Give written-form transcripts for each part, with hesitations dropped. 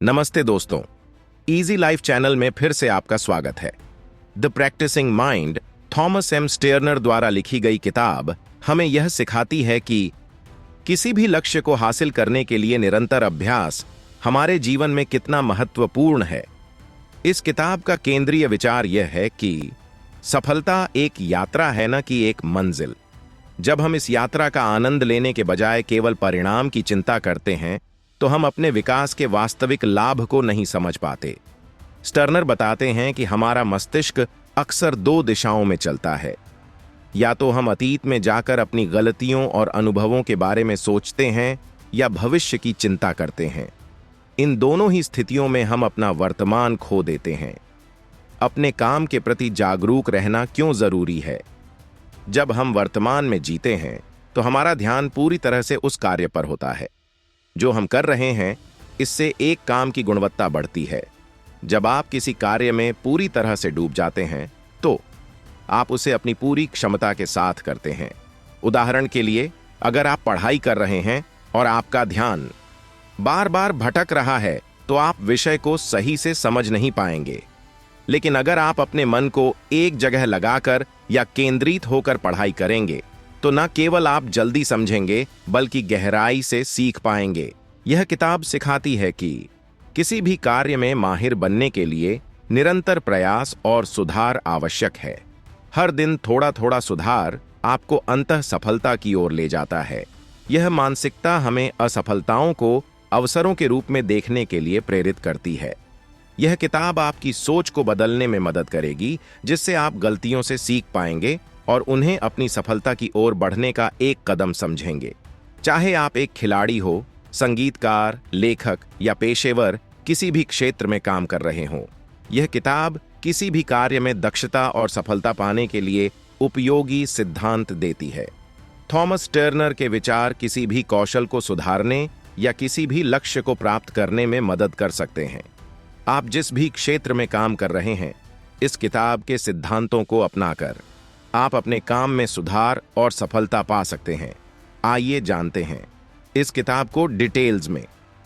नमस्ते दोस्तों, easy life channel में फिर से आपका स्वागत है। The practising mind Thomas M Sterner द्वारा लिखी गई किताब हमें यह सिखाती है कि किसी भी लक्ष्य को हासिल करने के लिए निरंतर अभ्यास हमारे जीवन में कितना महत्वपूर्ण है। इस किताब का केंद्रीय विचार यह है कि सफलता एक यात्रा है, न कि एक मंजिल। जब हम इस यात्रा का आनंद लेने के बजाय केवल परिणाम की चिंता करते हैं तो हम अपने विकास के वास्तविक लाभ को नहीं समझ पाते। स्टर्नर बताते हैं कि हमारा मस्तिष्क अक्सर दो दिशाओं में चलता है। या तो हम अतीत में जाकर अपनी गलतियों और अनुभवों के बारे में सोचते हैं या भविष्य की चिंता करते हैं। इन दोनों ही स्थितियों में हम अपना वर्तमान खो देते हैं। अपने काम के प्रति जागरूक रहना क्यों जरूरी है? जब हम वर्तमान में जीते हैं तो हमारा ध्यान पूरी तरह से उस कार्य पर होता है जो हम कर रहे हैं। इससे एक काम की गुणवत्ता बढ़ती है। जब आप किसी कार्य में पूरी तरह से डूब जाते हैं तो आप उसे अपनी पूरी क्षमता के साथ करते हैं। उदाहरण के लिए, अगर आप पढ़ाई कर रहे हैं और आपका ध्यान बार बार भटक रहा है तो आप विषय को सही से समझ नहीं पाएंगे। लेकिन अगर आप अपने मन को एक जगह लगाकर या केंद्रित होकर पढ़ाई करेंगे तो न केवल आप जल्दी समझेंगे बल्कि गहराई से सीख पाएंगे। यह किताब सिखाती है कि किसी भी कार्य में माहिर बनने के लिए निरंतर प्रयास और सुधार आवश्यक है। हर दिन थोड़ा थोड़ा सुधार आपको अंततः सफलता की ओर ले जाता है। यह मानसिकता हमें असफलताओं को अवसरों के रूप में देखने के लिए प्रेरित करती है। यह किताब आपकी सोच को बदलने में मदद करेगी, जिससे आप गलतियों से सीख पाएंगे और उन्हें अपनी सफलता की ओर बढ़ने का एक कदम समझेंगे। चाहे आप एक खिलाड़ी हो, संगीतकार, लेखक या पेशेवर किसी भी क्षेत्र में काम कर रहे हों, यह किताब किसी भी कार्य में दक्षता और सफलता पाने के लिए उपयोगी सिद्धांत देती है। थॉमस टर्नर के विचार किसी भी कौशल को सुधारने या किसी भी लक्ष्य को प्राप्त करने में मदद कर सकते हैं। आप जिस भी क्षेत्र में काम कर रहे हैं, इस किताब के सिद्धांतों को अपनाकर आप अपने काम में सुधार और सफलता पा सकते हैं। आइए जानते हैं इस किताब को डिटेल्स में।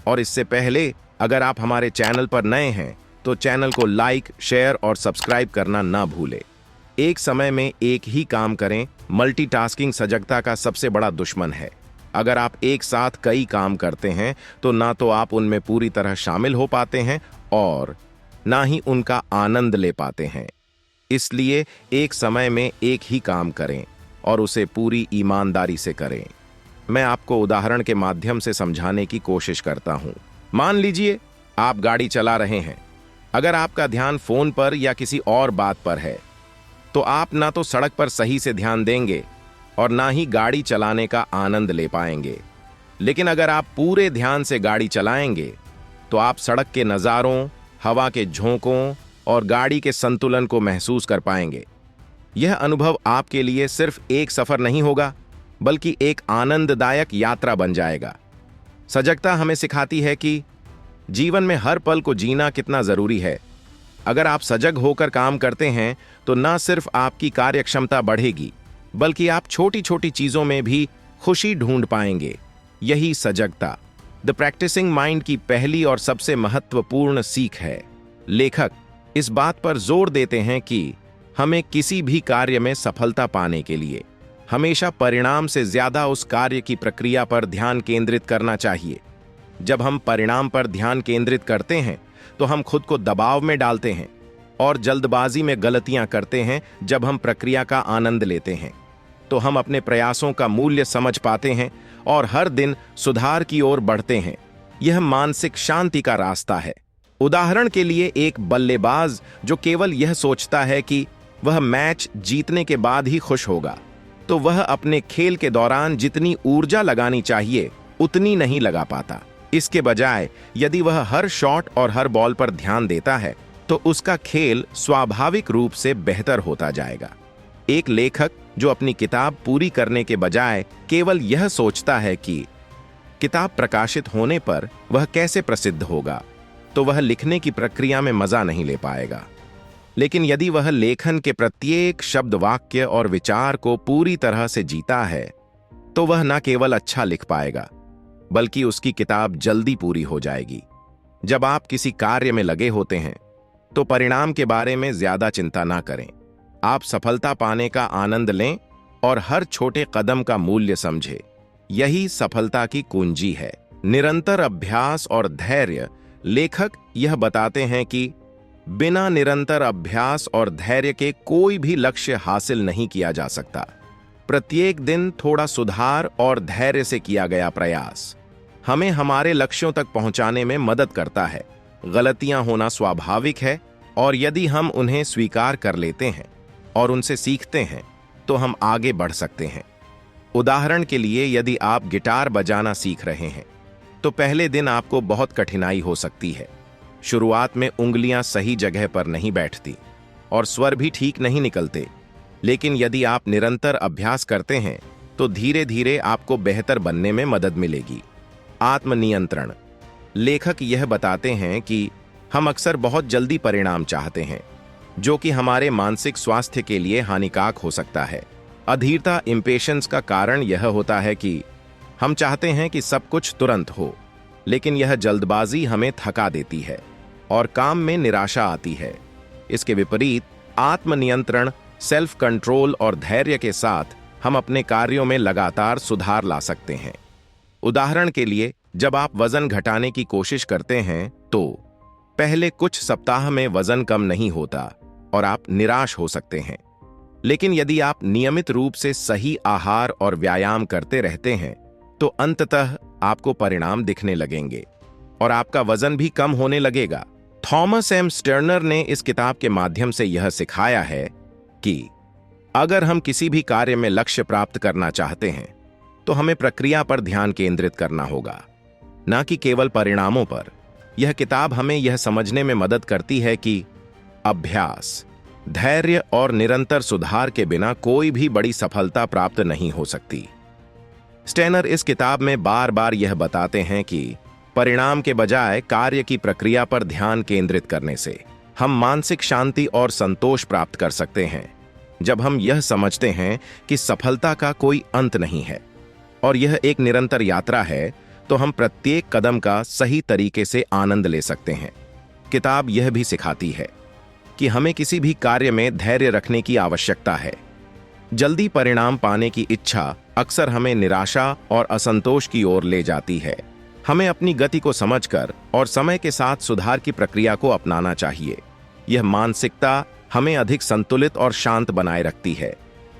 और इससे पहले, अगर आप हमारे चैनल पर नए हैं तो चैनल को लाइक, शेयर और सब्सक्राइब करना ना भूलें। एक समय में एक ही काम करें। मल्टीटास्किंग सजगता का सबसे बड़ा दुश्मन है। अगर आप एक साथ कई काम करते हैं तो ना तो आप उनमें पूरी तरह शामिल हो पाते हैं और ना ही उनका आनंद ले पाते हैं। इसलिए एक समय में एक ही काम करें और उसे पूरी ईमानदारी से करें। मैं आपको उदाहरण के माध्यम से समझाने की कोशिश करता हूं। मान लीजिए आप गाड़ी चला रहे हैं। अगर आपका ध्यान फोन पर या किसी और बात पर है तो आप ना तो सड़क पर सही से ध्यान देंगे और ना ही गाड़ी चलाने का आनंद ले पाएंगे। लेकिन अगर आप पूरे ध्यान से गाड़ी चलाएंगे तो आप सड़क के नज़ारों, हवा के झोंकों और गाड़ी के संतुलन को महसूस कर पाएंगे। यह अनुभव आपके लिए सिर्फ एक सफर नहीं होगा बल्कि एक आनंददायक यात्रा बन जाएगा। सजगता हमें सिखाती है कि जीवन में हर पल को जीना कितना जरूरी है। अगर आप सजग होकर काम करते हैं तो न सिर्फ आपकी कार्यक्षमता बढ़ेगी बल्कि आप छोटी छोटी चीजों में भी खुशी ढूंढ पाएंगे। यही सजगता द प्रैक्टिसिंग माइंड की पहली और सबसे महत्वपूर्ण सीख है। लेखक इस बात पर जोर देते हैं कि हमें किसी भी कार्य में सफलता पाने के लिए हमेशा परिणाम से ज्यादा उस कार्य की प्रक्रिया पर ध्यान केंद्रित करना चाहिए। जब हम परिणाम पर ध्यान केंद्रित करते हैं तो हम खुद को दबाव में डालते हैं और जल्दबाजी में गलतियां करते हैं। जब हम प्रक्रिया का आनंद लेते हैं तो हम अपने प्रयासों का मूल्य समझ पाते हैं और हर दिन सुधार की ओर बढ़ते हैं। यह मानसिक शांति का रास्ता है। उदाहरण के लिए, एक बल्लेबाज जो केवल यह सोचता है कि वह मैच जीतने के बाद ही खुश होगा, तो वह अपने खेल के दौरान जितनी ऊर्जा लगानी चाहिए उतनी नहीं लगा पाता। इसके बजाय यदि वह हर शॉट और हर बॉल पर ध्यान देता है तो उसका खेल स्वाभाविक रूप से बेहतर होता जाएगा। एक लेखक जो अपनी किताब पूरी करने के बजाय केवल यह सोचता है कि किताब प्रकाशित होने पर वह कैसे प्रसिद्ध होगा, तो वह लिखने की प्रक्रिया में मजा नहीं ले पाएगा। लेकिन यदि वह लेखन के प्रत्येक शब्द, वाक्य और विचार को पूरी तरह से जीता है तो वह न केवल अच्छा लिख पाएगा बल्कि उसकी किताब जल्दी पूरी हो जाएगी। जब आप किसी कार्य में लगे होते हैं तो परिणाम के बारे में ज्यादा चिंता ना करें। आप सफलता पाने का आनंद लें और हर छोटे कदम का मूल्य समझें। यही सफलता की कुंजी है। निरंतर अभ्यास और धैर्य। लेखक यह बताते हैं कि बिना निरंतर अभ्यास और धैर्य के कोई भी लक्ष्य हासिल नहीं किया जा सकता। प्रत्येक दिन थोड़ा सुधार और धैर्य से किया गया प्रयास हमें हमारे लक्ष्यों तक पहुंचाने में मदद करता है। गलतियां होना स्वाभाविक है और यदि हम उन्हें स्वीकार कर लेते हैं और उनसे सीखते हैं तो हम आगे बढ़ सकते हैं। उदाहरण के लिए, यदि आप गिटार बजाना सीख रहे हैं तो पहले दिन आपको बहुत कठिनाई हो सकती है। शुरुआत में उंगलियां सही जगह पर नहीं बैठती और स्वर भी ठीक नहीं निकलते, लेकिन यदि आप निरंतर अभ्यास करते हैं तो धीरे धीरे आपको बेहतर बनने में मदद मिलेगी। आत्मनियंत्रण। लेखक यह बताते हैं कि हम अक्सर बहुत जल्दी परिणाम चाहते हैं, जो कि हमारे मानसिक स्वास्थ्य के लिए हानिकारक हो सकता है। अधीरता, इम्पेशंस का कारण यह होता है कि हम चाहते हैं कि सब कुछ तुरंत हो, लेकिन यह जल्दबाजी हमें थका देती है और काम में निराशा आती है। इसके विपरीत आत्मनियंत्रण, सेल्फ कंट्रोल और धैर्य के साथ हम अपने कार्यों में लगातार सुधार ला सकते हैं। उदाहरण के लिए, जब आप वजन घटाने की कोशिश करते हैं तो पहले कुछ सप्ताह में वजन कम नहीं होता और आप निराश हो सकते हैं। लेकिन यदि आप नियमित रूप से सही आहार और व्यायाम करते रहते हैं तो अंततः आपको परिणाम दिखने लगेंगे और आपका वजन भी कम होने लगेगा। थॉमस एम स्टर्नर ने इस किताब के माध्यम से यह सिखाया है कि अगर हम किसी भी कार्य में लक्ष्य प्राप्त करना चाहते हैं तो हमें प्रक्रिया पर ध्यान केंद्रित करना होगा, न कि केवल परिणामों पर। यह किताब हमें यह समझने में मदद करती है कि अभ्यास, धैर्य और निरंतर सुधार के बिना कोई भी बड़ी सफलता प्राप्त नहीं हो सकती। स्टेनर इस किताब में बार बार यह बताते हैं कि परिणाम के बजाय कार्य की प्रक्रिया पर ध्यान केंद्रित करने से हम मानसिक शांति और संतोष प्राप्त कर सकते हैं। जब हम यह समझते हैं कि सफलता का कोई अंत नहीं है और यह एक निरंतर यात्रा है, तो हम प्रत्येक कदम का सही तरीके से आनंद ले सकते हैं। किताब यह भी सिखाती है कि हमें किसी भी कार्य में धैर्य रखने की आवश्यकता है। जल्दी परिणाम पाने की इच्छा अक्सर हमें निराशा और असंतोष की ओर ले जाती है। हमें अपनी गति को समझकर और समय के साथ सुधार की प्रक्रिया को अपनाना चाहिए। यह मानसिकता हमें अधिक संतुलित और शांत बनाए रखती है।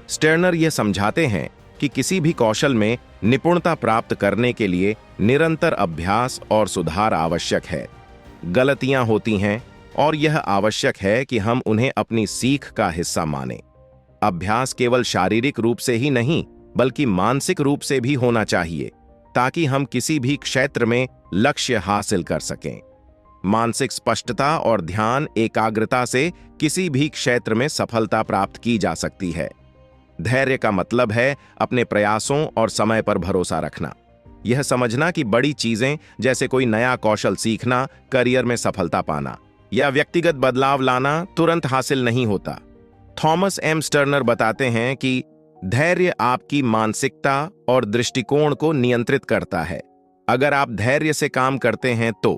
स्टर्नर यह समझाते हैं कि किसी भी कौशल में निपुणता प्राप्त करने के लिए निरंतर अभ्यास और सुधार आवश्यक है। गलतियां होती हैं और यह आवश्यक है कि हम उन्हें अपनी सीख का हिस्सा मानें। अभ्यास केवल शारीरिक रूप से ही नहीं बल्कि मानसिक रूप से भी होना चाहिए, ताकि हम किसी भी क्षेत्र में लक्ष्य हासिल कर सकें। मानसिक स्पष्टता और ध्यान एकाग्रता से किसी भी क्षेत्र में सफलता प्राप्त की जा सकती है। धैर्य का मतलब है अपने प्रयासों और समय पर भरोसा रखना। यह समझना कि बड़ी चीजें जैसे कोई नया कौशल सीखना, करियर में सफलता पाना या व्यक्तिगत बदलाव लाना तुरंत हासिल नहीं होता। थॉमस एम स्टर्नर बताते हैं कि धैर्य आपकी मानसिकता और दृष्टिकोण को नियंत्रित करता है। अगर आप धैर्य से काम करते हैं तो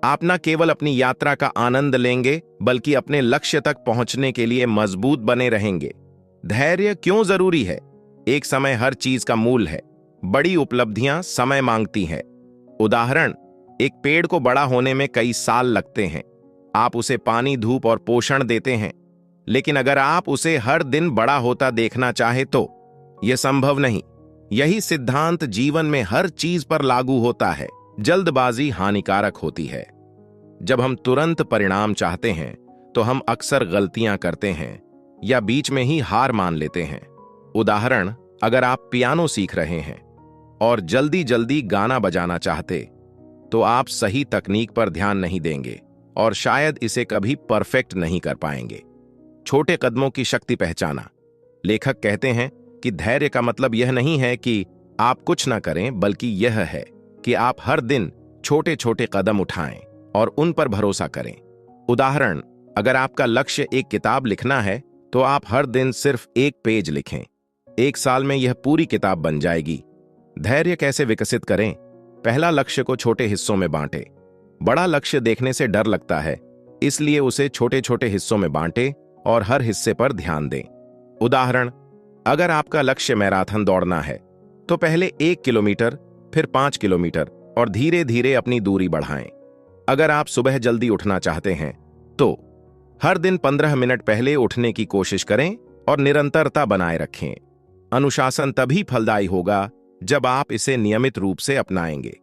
आप न केवल अपनी यात्रा का आनंद लेंगे बल्कि अपने लक्ष्य तक पहुंचने के लिए मजबूत बने रहेंगे। धैर्य क्यों जरूरी है? एक समय हर चीज का मूल है। बड़ी उपलब्धियां समय मांगती हैं। उदाहरण, एक पेड़ को बड़ा होने में कई साल लगते हैं। आप उसे पानी, धूप और पोषण देते हैं, लेकिन अगर आप उसे हर दिन बड़ा होता देखना चाहे तो यह संभव नहीं। यही सिद्धांत जीवन में हर चीज पर लागू होता है। जल्दबाजी हानिकारक होती है। जब हम तुरंत परिणाम चाहते हैं तो हम अक्सर गलतियां करते हैं या बीच में ही हार मान लेते हैं। उदाहरण, अगर आप पियानो सीख रहे हैं और जल्दी जल्दी गाना बजाना चाहते तो आप सही तकनीक पर ध्यान नहीं देंगे और शायद इसे कभी परफेक्ट नहीं कर पाएंगे। छोटे कदमों की शक्ति पहचाना। लेखक कहते हैं कि धैर्य का मतलब यह नहीं है कि आप कुछ ना करें, बल्कि यह है कि आप हर दिन छोटे छोटे कदम उठाएं और उन पर भरोसा करें। उदाहरण, अगर आपका लक्ष्य एक किताब लिखना है तो आप हर दिन सिर्फ एक पेज लिखें। एक साल में यह पूरी किताब बन जाएगी। धैर्य कैसे विकसित करें? पहला, लक्ष्य को छोटे हिस्सों में बांटें। बड़ा लक्ष्य देखने से डर लगता है, इसलिए उसे छोटे छोटे हिस्सों में बांटें और हर हिस्से पर ध्यान दें। उदाहरण, अगर आपका लक्ष्य मैराथन दौड़ना है तो पहले 1 किलोमीटर, फिर 5 किलोमीटर और धीरे धीरे अपनी दूरी बढ़ाएं। अगर आप सुबह जल्दी उठना चाहते हैं तो हर दिन 15 मिनट पहले उठने की कोशिश करें और निरंतरता बनाए रखें। अनुशासन तभी फलदायी होगा जब आप इसे नियमित रूप से अपनाएंगे।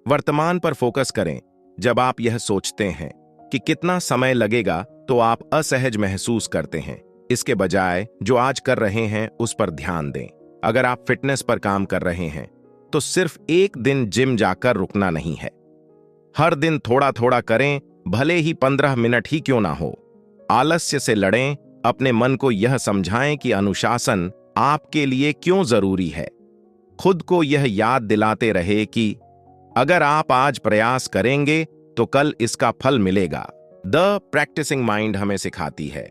वर्तमान पर फोकस करें। जब आप यह सोचते हैं कि कितना समय लगेगा तो आप असहज महसूस करते हैं। इसके बजाय जो आज कर रहे हैं उस पर ध्यान दें। अगर आप फिटनेस पर काम कर रहे हैं तो सिर्फ एक दिन जिम जाकर रुकना नहीं है। हर दिन थोड़ा थोड़ा करें, भले ही 15 मिनट ही क्यों ना हो। आलस्य से लड़ें, अपने मन को यह समझाएं कि अनुशासन आपके लिए क्यों जरूरी है। खुद को यह याद दिलाते रहे कि अगर आप आज प्रयास करेंगे तो कल इसका फल मिलेगा। द प्रैक्टिसिंग माइंड हमें सिखाती है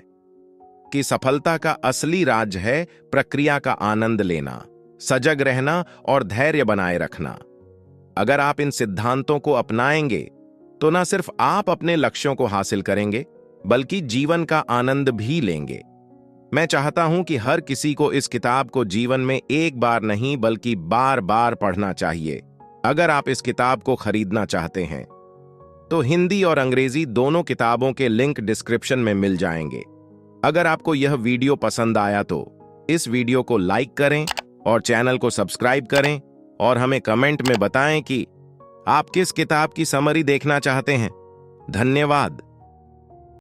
कि सफलता का असली राज है प्रक्रिया का आनंद लेना, सजग रहना और धैर्य बनाए रखना। अगर आप इन सिद्धांतों को अपनाएंगे तो न सिर्फ आप अपने लक्ष्यों को हासिल करेंगे बल्कि जीवन का आनंद भी लेंगे। मैं चाहता हूं कि हर किसी को इस किताब को जीवन में एक बार नहीं बल्कि बार बार पढ़ना चाहिए। अगर आप इस किताब को खरीदना चाहते हैं तो हिंदी और अंग्रेजी दोनों किताबों के लिंक डिस्क्रिप्शन में मिल जाएंगे। अगर आपको यह वीडियो पसंद आया तो इस वीडियो को लाइक करें और चैनल को सब्सक्राइब करें और हमें कमेंट में बताएं कि आप किस किताब की समरी देखना चाहते हैं। धन्यवाद।